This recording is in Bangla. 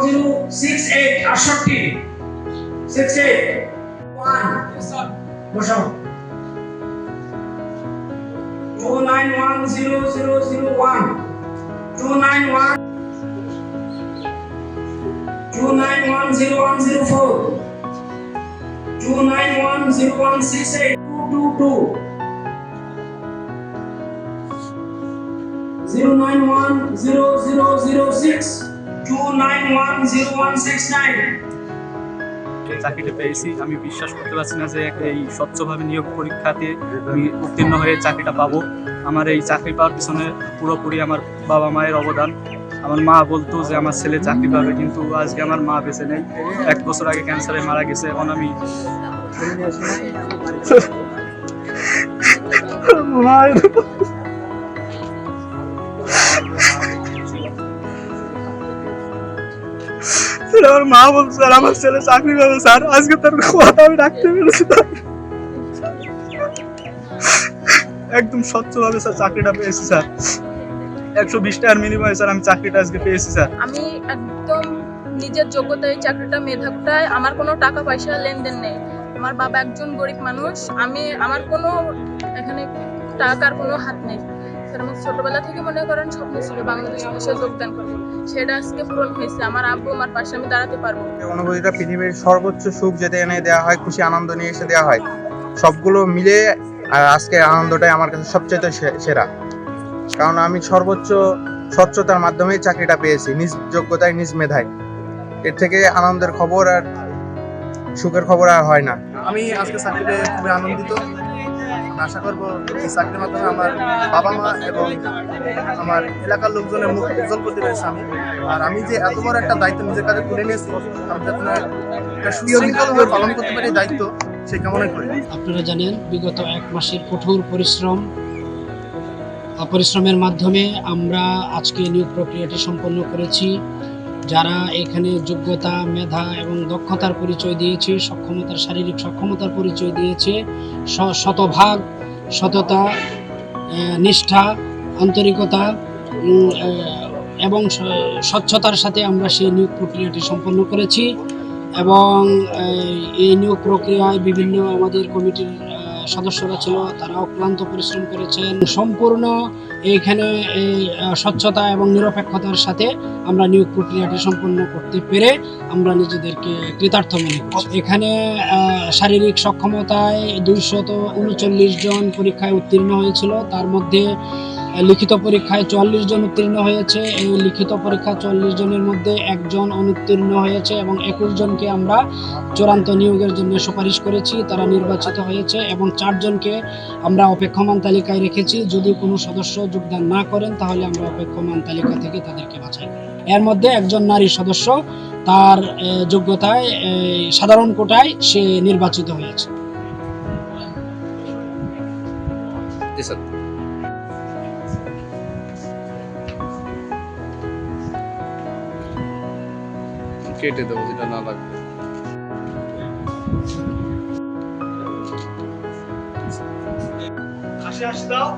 4068 68 68 1 বসাও 2910001 291 2910104 2910168 222 0910006 2910169 চাকরিটা পেয়েছি। আমি বিশ্বাস করতে পারছি না যে এই স্বচ্ছভাবে নিয়োগ পরীক্ষাতে আমি উত্তীর্ণ হয়ে চাকরিটা পাবো। আমার এই চাকরি পাওয়ার পিছনে পুরোপুরি আমার বাবা মায়ের অবদান। আমার মা বলতো যে আমার ছেলে চাকরি পাবে, কিন্তু আজকে আমার মা বেঁচে নেই। 1 বছর আগে ক্যান্সারে মারা গেছে। এখন আমি আমার মা বলছে স্যার আমার ছেলে চাকরি পাবে স্যার, আজকে তার কথা আমি রাখতে পেরেছি। একদম স্বচ্ছভাবে স্যার চাকরিটা পেয়েছি স্যার। 120 টাকার বিনিময়ে স্যার আমি চাকরিটা আজকে পেয়েছি স্যার। আমি একদম নিজের যোগ্যতায় চাকরিটা, মেধাটায়, আমার কোনো টাকা পয়সা লেনদেন নেই। আমার বাবা একজন গরিব মানুষ, আমার কোনো এখানে টাকার কোনো হাত নেই। আমার ছোটবেলা থেকে মনে করেন স্বপ্ন ছিল বাংলাদেশ পুলিশে যোগদান করবো, সেটা আজকে পূরণ হয়েছে। আমার আব্বু আমার পাশে আমি দাঁড়াতে পারবো। অনুভূতিটা পৃথিবীর সর্বোচ্চ সুখ যেটা এনে দেওয়া হয়, খুশি আনন্দ নিয়ে এসে দেওয়া হয়, সবগুলো মিলে আর আজকের আনন্দটাই আমার কাছে সবচেয়ে সেরা। কারণ আমি সর্বোচ্চ স্বচ্ছতার মাধ্যমেই চাকরিটা পেয়েছি, নিজ যোগ্যতায় নিজ মেধায়। এর থেকে আনন্দের খবর আর সুখের খবর আর হয় না। আমি আজকে চাকরিতে খুবই আনন্দিত। আশা করবো এই চাকরির মাধ্যমে আমার বাবা মা এবং আমার এলাকার লোকজনের মুখ উজ্জ্বল করতে পেরেছি আমি। আর আমি যে এত বড় একটা দায়িত্ব নিজের কাছে তুলে নিয়েছি, আমি যাতে সুশৃঙ্খলভাবে পালন করতে পারি দায়িত্ব, সেই কামনাই করি। আপনারা জানেন বিগত 1 মাসের কঠোর পরিশ্রমের মাধ্যমে আমরা আজকে নিয়োগ প্রক্রিয়াটি সম্পন্ন করেছি। যারা এখানে যোগ্যতা, মেধা এবং দক্ষতার পরিচয় দিয়েছে, শারীরিক সক্ষমতার পরিচয় দিয়েছে, শতভাগ সততা, নিষ্ঠা, আন্তরিকতা এবং স্বচ্ছতার সাথে আমরা সেই নিয়োগ প্রক্রিয়াটি সম্পন্ন করেছি। এবং এই নিয়োগ প্রক্রিয়ায় বিভিন্ন আমাদের কমিটির সদস্যরা ছিল, তারাও ক্লান্ত পরিশ্রম করেছেন। সম্পূর্ণ এইখানে এই স্বচ্ছতা এবং নিরপেক্ষতার সাথে আমরা নিয়োগ প্রক্রিয়াটি সম্পন্ন করতে পেরে আমরা নিজেদেরকে কৃতার্থ মনে করছি। এখানে শারীরিক সক্ষমতায় 239 জন পরীক্ষায় উত্তীর্ণ হয়েছিল। তার মধ্যে লিখিত পরীক্ষায় 44 জন উত্তীর্ণ হয়েছে। এই লিখিত পরীক্ষা 44 জনের মধ্যে 1 জন অনুত্তীর্ণ হয়েছে এবং 21 জনকে আমরা চূড়ান্ত নিয়োগের জন্য সুপারিশ করেছি, তারা নির্বাচিত হয়েছে। এবং 4 জনকে আমরা অপেক্ষমান তালিকায় রেখেছি। যদি কোনো সদস্য যোগদান না করেন তাহলে আমরা অপেক্ষমান তালিকা থেকে তাদেরকে বাছাই করি। এর মধ্যে একজন নারী সদস্য তার যোগ্যতায় সাধারণ কোটায় সে নির্বাচিত হয়েছে। কেটে দেবো যেটা না লাগবে। আসি দাও।